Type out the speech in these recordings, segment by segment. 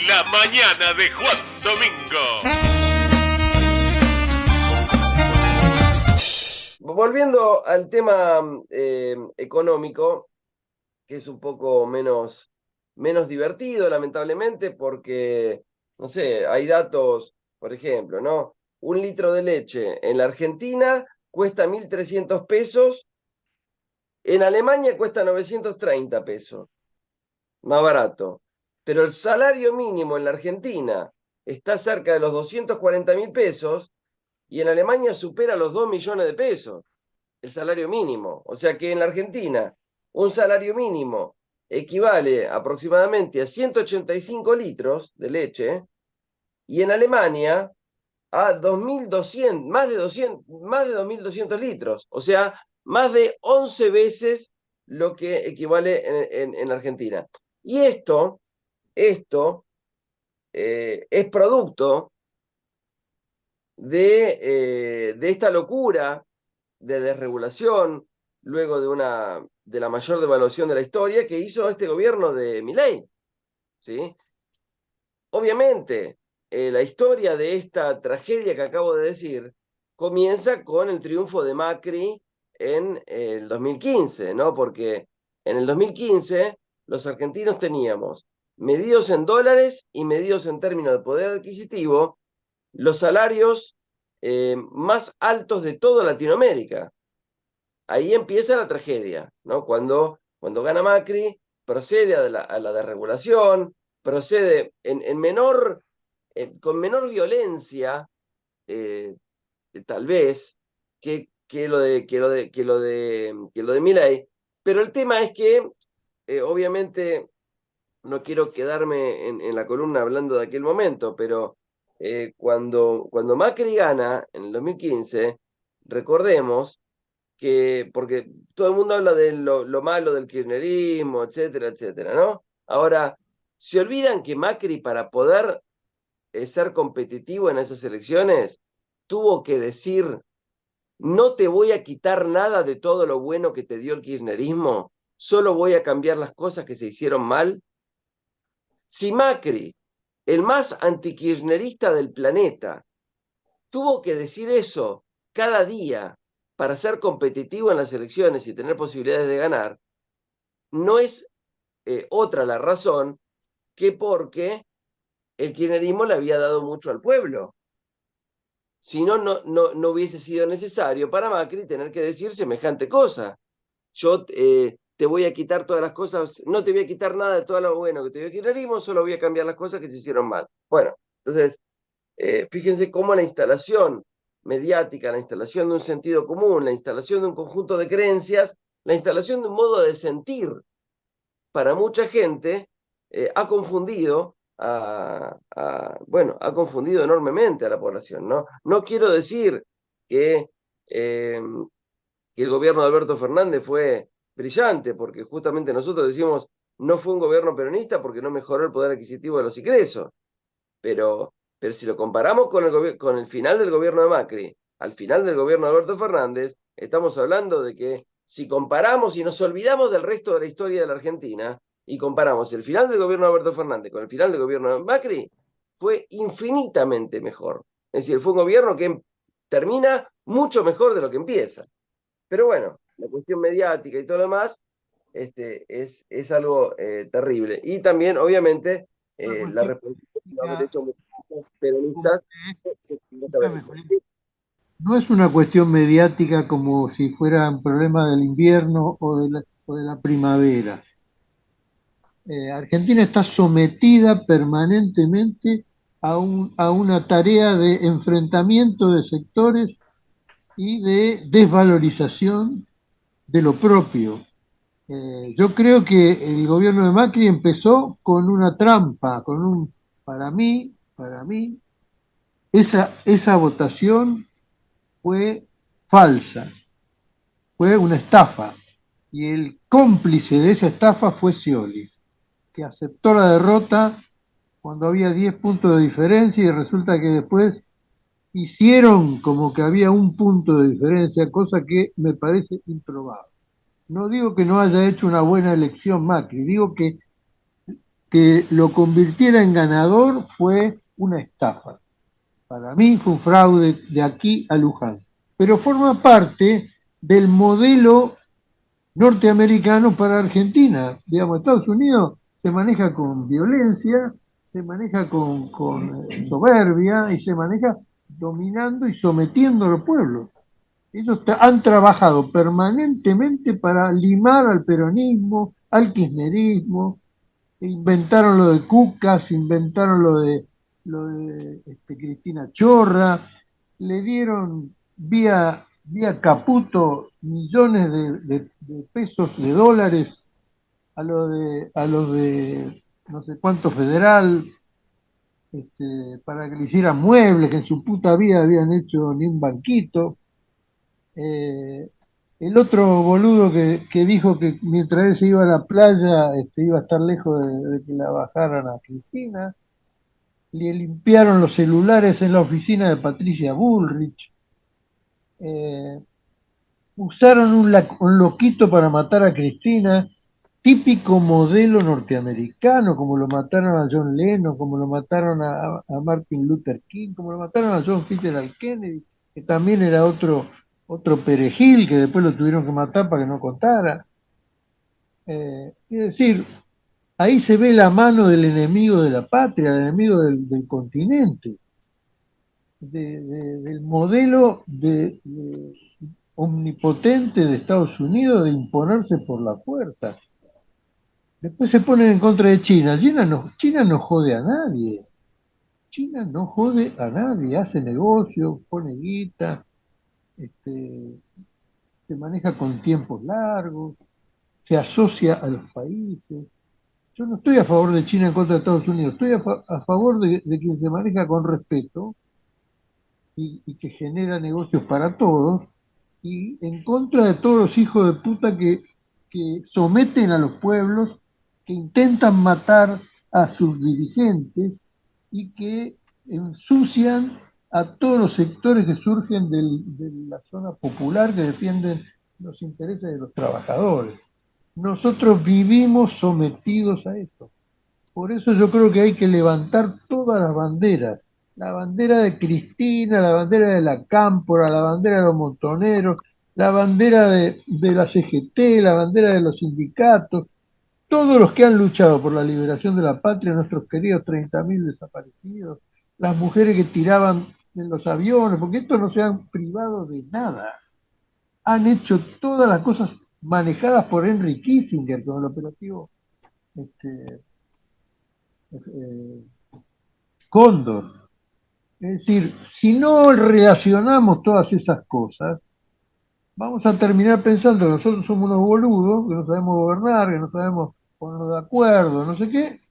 La mañana de Juan Domingo. Volviendo al tema económico, que es un poco menos divertido, lamentablemente, porque, no sé, hay datos, por ejemplo, ¿no? Un litro de leche en la Argentina cuesta 1.300 pesos, en Alemania cuesta 930 pesos, más barato. Pero el salario mínimo en la Argentina está cerca de los 240.000 pesos y en Alemania supera los 2 millones de pesos el salario mínimo. O sea que en la Argentina un salario mínimo equivale aproximadamente a 185 litros de leche y en Alemania a 2.200, más de 2.200 litros. O sea, más de 11 veces lo que equivale en Argentina. Y esto es producto de esta locura de desregulación, luego de la mayor devaluación de la historia que hizo este gobierno de Milei, ¿sí? Obviamente, la historia de esta tragedia que acabo de decir comienza con el triunfo de Macri en el 2015, ¿no? Porque en el 2015 los argentinos teníamos, medidos en dólares y medidos en términos de poder adquisitivo, los salarios más altos de toda Latinoamérica. Ahí empieza la tragedia, ¿no? Cuando gana Macri, procede a la desregulación, procede con menor violencia, eh, tal vez, que lo de Milei. Pero el tema es que, obviamente, no quiero quedarme en la columna hablando de aquel momento, pero cuando Macri gana en el 2015, recordemos porque todo el mundo habla de lo malo del kirchnerismo, etcétera, etcétera, ¿no? Ahora, se olvidan que Macri, para poder ser competitivo en esas elecciones, tuvo que decir, no te voy a quitar nada de todo lo bueno que te dio el kirchnerismo, solo voy a cambiar las cosas que se hicieron mal. Si Macri, el más antikirchnerista del planeta, tuvo que decir eso cada día para ser competitivo en las elecciones y tener posibilidades de ganar, no es otra la razón que porque el kirchnerismo le había dado mucho al pueblo. Si no, no hubiese sido necesario para Macri tener que decir semejante cosa. Yo te voy a quitar todas las cosas, no te voy a quitar nada de todo lo bueno que te dio el kirchnerismo, solo voy a cambiar las cosas que se hicieron mal. Bueno, entonces, fíjense cómo la instalación mediática, la instalación de un sentido común, la instalación de un conjunto de creencias, la instalación de un modo de sentir para mucha gente bueno, ha confundido enormemente a la población, ¿no? No quiero decir que, eh, que el gobierno de Alberto Fernández fue brillante, porque justamente nosotros decimos no fue un gobierno peronista porque no mejoró el poder adquisitivo de los ingresos. Pero si lo comparamos con el final del gobierno de Macri, al final del gobierno de Alberto Fernández, estamos hablando de que si comparamos y nos olvidamos del resto de la historia de la Argentina y comparamos el final del gobierno de Alberto Fernández con el final del gobierno de Macri, fue infinitamente mejor. Es decir, fue un gobierno que termina mucho mejor de lo que empieza. Pero bueno, la cuestión mediática y todo lo demás es algo terrible. Y también, obviamente, Una la cuestión responsabilidad de haber política, hecho muchos como peronistas que, se equivocó escúchame, claramente. Julián, Sí, no es una cuestión mediática como si fuera un problema del invierno o de la primavera. Argentina está sometida permanentemente a una tarea de enfrentamiento de sectores y de desvalorización de lo propio. Yo creo que el gobierno de Macri empezó con una trampa, para mí, esa votación fue falsa, fue una estafa. Y el cómplice de esa estafa fue Scioli, que aceptó la derrota cuando había 10 puntos de diferencia y resulta que después hicieron como que había un punto de diferencia, cosa que me parece improbable. No digo que no haya hecho una buena elección Macri, digo que que lo convirtiera en ganador fue una estafa. Para mí fue un fraude de aquí a Luján. Pero forma parte del modelo norteamericano para Argentina. Digamos, Estados Unidos se maneja con violencia, se maneja con soberbia y se maneja dominando y sometiendo a los pueblos. Ellos han trabajado permanentemente para limar al peronismo, al kirchnerismo, inventaron lo de Cucas, inventaron lo de Cristina Chorra, le dieron vía Caputo millones de pesos, de dólares a los de no sé cuánto federal, para que le hicieran muebles que en su puta vida habían hecho ni un banquito. Eh, el otro boludo que dijo que mientras él se iba a la playa iba a estar lejos de que la bajaran a Cristina. Le limpiaron los celulares en la oficina de Patricia Bullrich. Eh, Usaron un loquito para matar a Cristina, típico modelo norteamericano, como lo mataron a John Lennon, como lo mataron a Martin Luther King, como lo mataron a John Fitzgerald Kennedy, que también era otro perejil que después lo tuvieron que matar para que no contara. Es decir, ahí se ve la mano del enemigo de la patria, del enemigo del continente, del modelo omnipotente de Estados Unidos de imponerse por la fuerza. Después se ponen en contra de China. China no jode a nadie. China no jode a nadie. Hace negocio, pone guita, este, se maneja con tiempos largos, se asocia a los países. Yo no estoy a favor de China en contra de Estados Unidos. Estoy a favor de quien se maneja con respeto y que genera negocios para todos, y en contra de todos los hijos de puta que someten a los pueblos, que intentan matar a sus dirigentes y que ensucian a todos los sectores que surgen de la zona popular que defienden los intereses de los trabajadores. Nosotros vivimos sometidos a esto. Por eso yo creo que hay que levantar todas las banderas. La bandera de Cristina, la bandera de la Cámpora, la bandera de los montoneros, la bandera de la CGT, la bandera de los sindicatos, todos los que han luchado por la liberación de la patria, nuestros queridos 30.000 desaparecidos, las mujeres que tiraban en los aviones, porque estos no se han privado de nada. Han hecho todas las cosas manejadas por Henry Kissinger con el operativo este, eh, Cóndor. Es decir, si no relacionamos todas esas cosas, vamos a terminar pensando que nosotros somos unos boludos, que no sabemos gobernar, que no sabemos ponernos de acuerdo, no sé qué,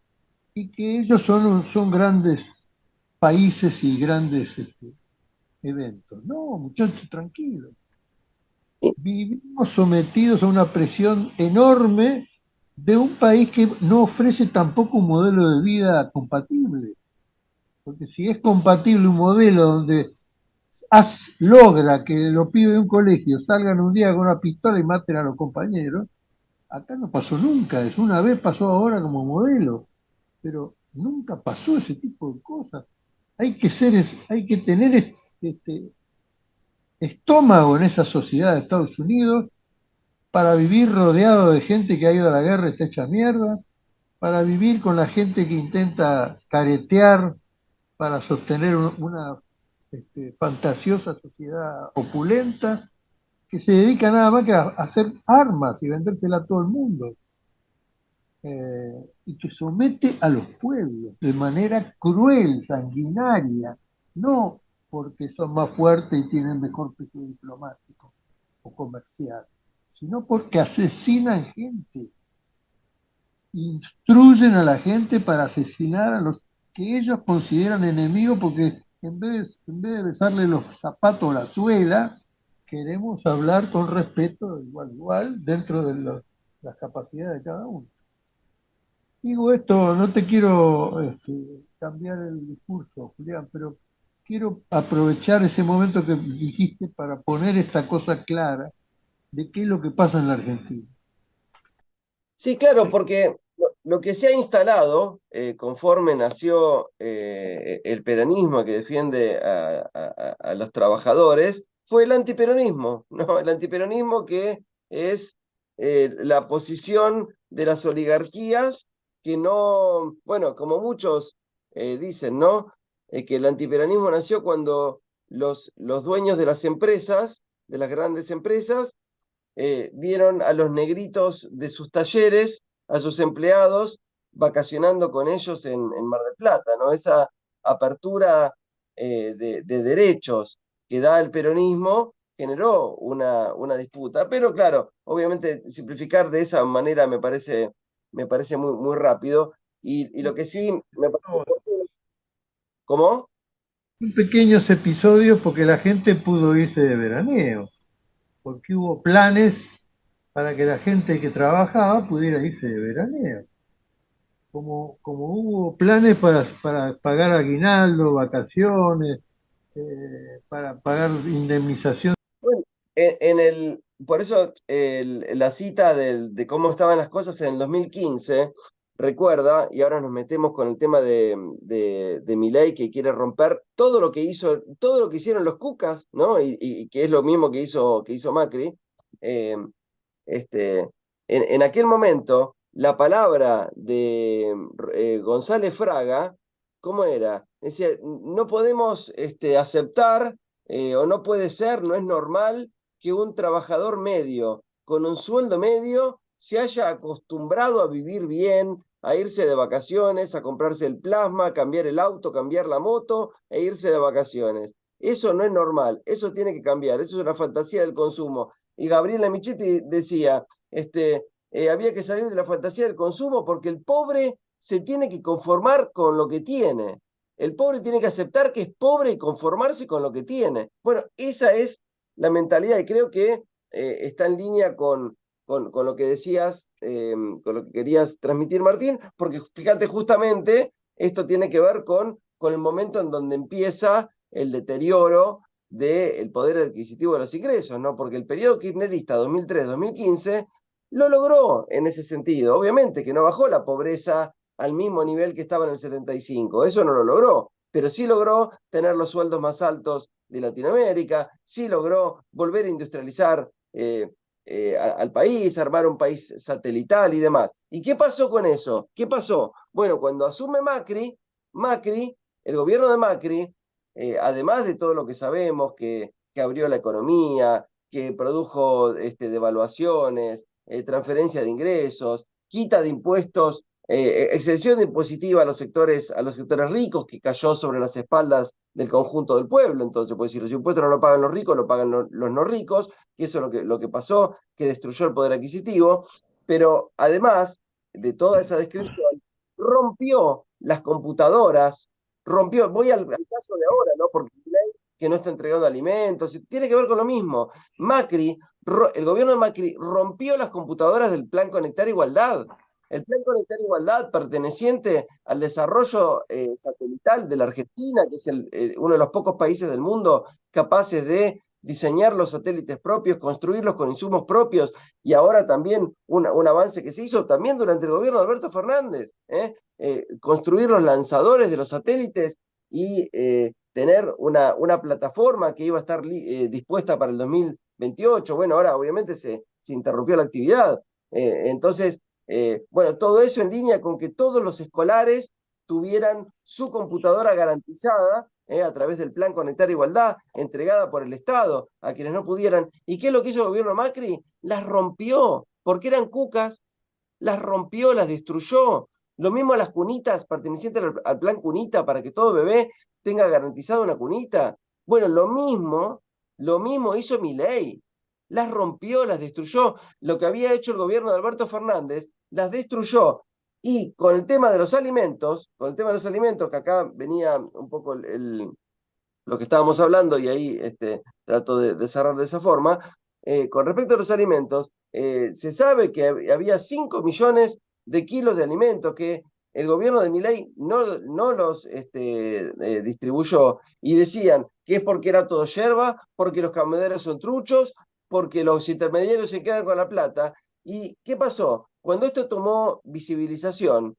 y que ellos son grandes países y grandes eventos. No, muchachos, tranquilos. Vivimos sometidos a una presión enorme de un país que no ofrece tampoco un modelo de vida compatible. Porque si es compatible un modelo donde logra que los pibes de un colegio salgan un día con una pistola y maten a los compañeros, acá no pasó nunca. Es una vez pasó ahora como modelo, pero nunca pasó ese tipo de cosas. Hay que tener este estómago en esa sociedad de Estados Unidos para vivir rodeado de gente que ha ido a la guerra y está hecha mierda, para vivir con la gente que intenta caretear para sostener una fantasiosa sociedad opulenta que se dedica nada más que a hacer armas y vendérsela a todo el mundo, y que somete a los pueblos de manera cruel, sanguinaria, no porque son más fuertes y tienen mejor peso diplomático o comercial, sino porque asesinan gente, instruyen a la gente para asesinar a los que ellos consideran enemigos, porque en vez de besarle los zapatos o la suela, queremos hablar con respeto, igual, igual, dentro de las capacidades de cada uno. Digo esto, no te quiero cambiar el discurso, Julián, pero quiero aprovechar ese momento que dijiste para poner esta cosa clara de qué es lo que pasa en la Argentina. Sí, claro, porque lo que se ha instalado conforme nació el peronismo que defiende a los trabajadores fue el antiperonismo, ¿no? El antiperonismo que es la posición de las oligarquías que no, bueno, como muchos dicen, ¿no? Que el antiperonismo nació cuando los dueños de las empresas, de las grandes empresas, vieron a los negritos de sus talleres, a sus empleados, vacacionando con ellos en Mar del Plata, ¿no? Esa apertura de derechos que da el peronismo generó una disputa. Pero claro, obviamente simplificar de esa manera me parece muy, muy rápido. Y lo que sí me parece... ¿Cómo? Son pequeños episodios porque la gente pudo irse de veraneo, porque hubo planes para que la gente que trabajaba pudiera irse de veraneo. Como hubo planes para pagar aguinaldo, vacaciones, para pagar indemnización. Bueno, por eso la cita de cómo estaban las cosas en el 2015 recuerda, y ahora nos metemos con el tema de Milei que quiere romper todo lo que hizo, todo lo que hicieron los cucas, ¿no? Y que es lo mismo que hizo Macri. eh, este, en aquel momento, la palabra de González Fraga, ¿cómo era? Decía, no podemos aceptar o no puede ser, no es normal que un trabajador medio con un sueldo medio se haya acostumbrado a vivir bien, a irse de vacaciones, a comprarse el plasma, a cambiar el auto, cambiar la moto e irse de vacaciones. Eso no es normal, eso tiene que cambiar, eso es una fantasía del consumo. Y Gabriela Michetti decía, había que salir de la fantasía del consumo porque el pobre se tiene que conformar con lo que tiene. El pobre tiene que aceptar que es pobre y conformarse con lo que tiene. Bueno, esa es la mentalidad y creo que está en línea con lo que decías, con lo que querías transmitir, Martín, porque fíjate, justamente esto tiene que ver con el momento en donde empieza el deterioro del poder adquisitivo de los ingresos, ¿no? Porque el periodo kirchnerista 2003-2015 lo logró en ese sentido. Obviamente que no bajó la pobreza al mismo nivel que estaba en el 75, eso no lo logró, pero sí logró tener los sueldos más altos de Latinoamérica, sí logró volver a industrializar al país, armar un país satelital y demás. ¿Y qué pasó con eso? ¿Qué pasó? Bueno, cuando asume Macri, el gobierno de Macri, además de todo lo que sabemos, que abrió la economía, que produjo devaluaciones, transferencia de ingresos, quita de impuestos, exención de impositiva a los sectores ricos, que cayó sobre las espaldas del conjunto del pueblo. Entonces, pues si los impuestos no lo pagan los ricos, lo pagan los no ricos, que eso es lo que pasó, que destruyó el poder adquisitivo. Pero además de toda esa descripción, rompió las computadoras, voy al caso de ahora, ¿no? Porque que no está entregando alimentos, tiene que ver con lo mismo. El gobierno de Macri rompió las computadoras del Plan Conectar Igualdad. El Plan Conectar Igualdad, perteneciente al desarrollo satelital de la Argentina, que es uno de los pocos países del mundo capaces de diseñar los satélites propios, construirlos con insumos propios, y ahora también un avance que se hizo también durante el gobierno de Alberto Fernández, construir los lanzadores de los satélites y tener una plataforma que iba a estar dispuesta para el 2028. Bueno, ahora obviamente se interrumpió la actividad. Entonces, bueno, todo eso en línea con que todos los escolares tuvieran su computadora garantizada a través del Plan Conectar Igualdad, entregada por el Estado a quienes no pudieran. ¿Y qué es lo que hizo el gobierno Macri? Las rompió, porque eran cucas, las rompió, las destruyó. Lo mismo a las cunitas pertenecientes al plan cunita para que todo bebé tenga garantizada una cunita. Bueno, lo mismo hizo Milei. Las rompió, las destruyó. Lo que había hecho el gobierno de Alberto Fernández, las destruyó. Y con el tema de los alimentos, que acá venía un poco lo que estábamos hablando y ahí trato de cerrar de esa forma, con respecto a los alimentos, se sabe que había 5 millones de kilos de alimentos que el gobierno de Milei no los distribuyó y decían que es porque era todo yerba, porque los camioneros son truchos, porque los intermediarios se quedan con la plata. ¿Y qué pasó? cuando esto tomó visibilización,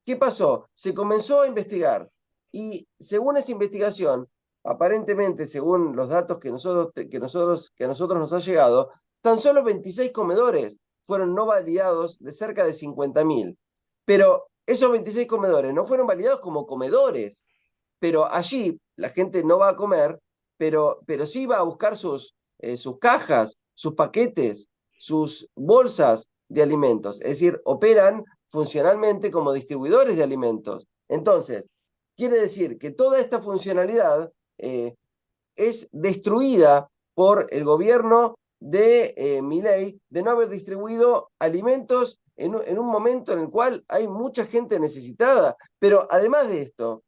¿qué pasó? Se comenzó a investigar y según esa investigación, aparentemente, según los datos que a nosotros nos ha llegado, tan solo 26 comedores fueron no validados de cerca de 50.000. Pero esos 26 comedores no fueron validados como comedores, pero allí la gente no va a comer, pero sí va a buscar sus cajas, sus paquetes, sus bolsas de alimentos. Es decir, operan funcionalmente como distribuidores de alimentos. Entonces, quiere decir que toda esta funcionalidad es destruida por el gobierno de Milei de no haber distribuido alimentos en un momento en el cual hay mucha gente necesitada. Pero además de esto,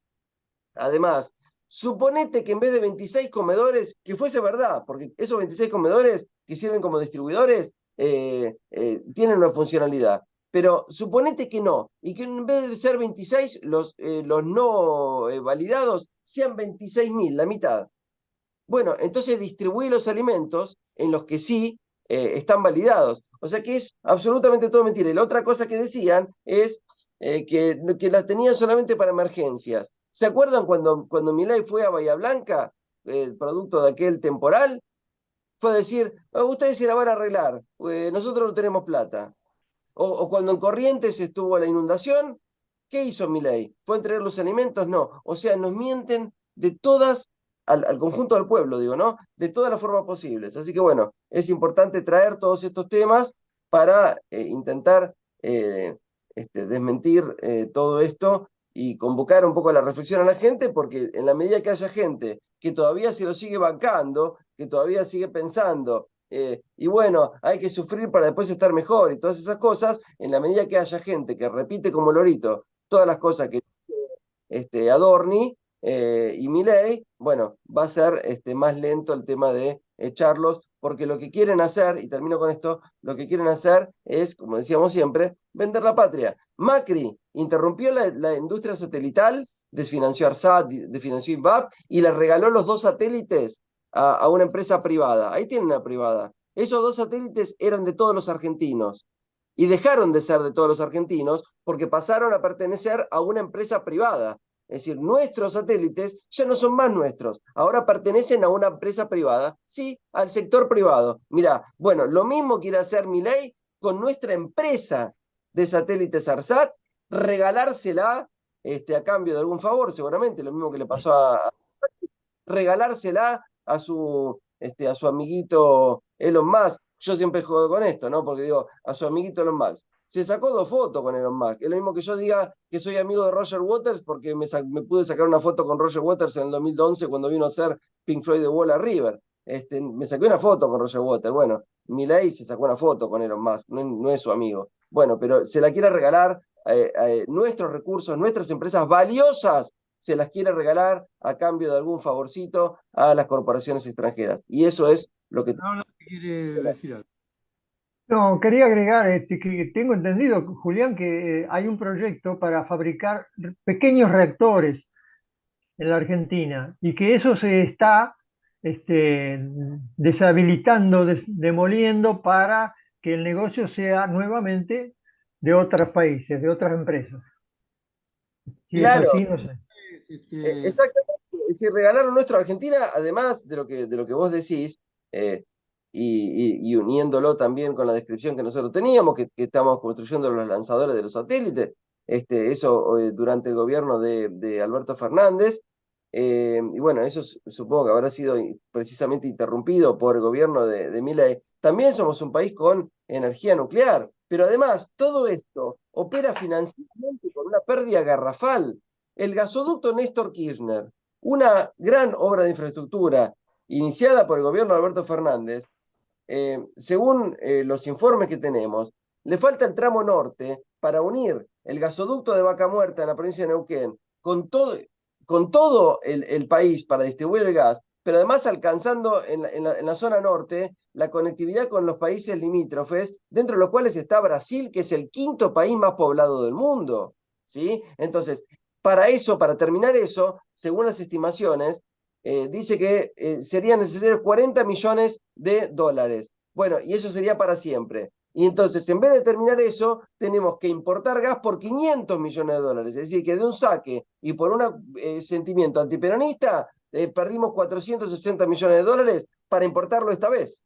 además, suponete que en vez de 26 comedores, que fuese verdad, porque esos 26 comedores que sirven como distribuidores tienen una funcionalidad, pero suponete que no, y que en vez de ser 26, los no validados sean 26.000, la mitad. Bueno, entonces distribuí los alimentos en los que sí están validados. O sea que es absolutamente todo mentira. Y la otra cosa que decían es que las tenían solamente para emergencias. ¿Se acuerdan cuando Milei fue a Bahía Blanca, producto de aquel temporal? Fue a decir, ustedes se la van a arreglar, nosotros no tenemos plata. O cuando en Corrientes estuvo la inundación, ¿qué hizo Milei? ¿Fue a entregar los alimentos? No. O sea, nos mienten de todas, al conjunto del pueblo, digo, ¿no? De todas las formas posibles. Así que bueno, es importante traer todos estos temas para intentar desmentir todo esto y convocar un poco a la reflexión a la gente, porque en la medida que haya gente que todavía se lo sigue bancando, que todavía sigue pensando y bueno, hay que sufrir para después estar mejor y todas esas cosas, en la medida que haya gente que repite como lorito todas las cosas que dice Adorni y Milei, bueno, va a ser más lento el tema de echarlos, porque lo que quieren hacer, y termino con esto, lo que quieren hacer es, como decíamos siempre, vender la patria. Macri interrumpió la industria satelital, desfinanció ARSAT, desfinanció INVAP y le regaló los 2 satélites a una empresa privada. Ahí tienen una privada. Esos 2 satélites eran de todos los argentinos y dejaron de ser de todos los argentinos porque pasaron a pertenecer a una empresa privada. Es decir, nuestros satélites ya no son más nuestros, ahora pertenecen a una empresa privada, sí, al sector privado. Mira, bueno, lo mismo quiere hacer Milei con nuestra empresa de satélites ARSAT, regalársela a cambio de algún favor, seguramente, lo mismo que le pasó regalársela a su amiguito Elon Musk. Yo siempre juego con esto, ¿no? Porque digo, a su amiguito Elon Musk. Se sacó 2 fotos con Elon Musk. Es lo mismo que yo diga que soy amigo de Roger Waters porque me pude sacar una foto con Roger Waters en el 2011 cuando vino a hacer Pink Floyd de Wall a River. Me saqué una foto con Roger Waters. Bueno, Milei se sacó una foto con Elon Musk, no es su amigo. Bueno, pero se la quiere regalar nuestros recursos, nuestras empresas valiosas se las quiere regalar a cambio de algún favorcito a las corporaciones extranjeras. Y eso es lo que... No, no quiere decir algo. No, quería agregar que tengo entendido, Julián, que hay un proyecto para fabricar pequeños reactores en la Argentina y que eso se está deshabilitando, demoliendo para que el negocio sea nuevamente de otros países, de otras empresas. Si es Claro, así, no sé. exactamente. Es decir, regalaron nuestro a Argentina, además de lo que vos decís, y uniéndolo también con la descripción que nosotros teníamos, que estamos construyendo los lanzadores de los satélites, eso durante el gobierno de Alberto Fernández, y bueno, eso supongo que habrá sido precisamente interrumpido por el gobierno de Milei. También somos un país con energía nuclear, pero además todo esto opera financieramente con una pérdida garrafal. El gasoducto Néstor Kirchner, una gran obra de infraestructura iniciada por el gobierno de Alberto Fernández, según los informes que tenemos, le falta el tramo norte para unir el gasoducto de Vaca Muerta en la provincia de Neuquén con todo el país para distribuir el gas, pero además alcanzando en la zona norte la conectividad con los países limítrofes, dentro de los cuales está Brasil, que es el 5.º país más poblado del mundo. ¿Sí? Entonces, para terminar eso, según las estimaciones, dice que serían necesarios 40 millones de dólares. Bueno, y eso sería para siempre. Y entonces, en vez de terminar eso, tenemos que importar gas por 500 millones de dólares. Es decir, que de un saque y por un sentimiento antiperonista, perdimos 460 millones de dólares para importarlo esta vez.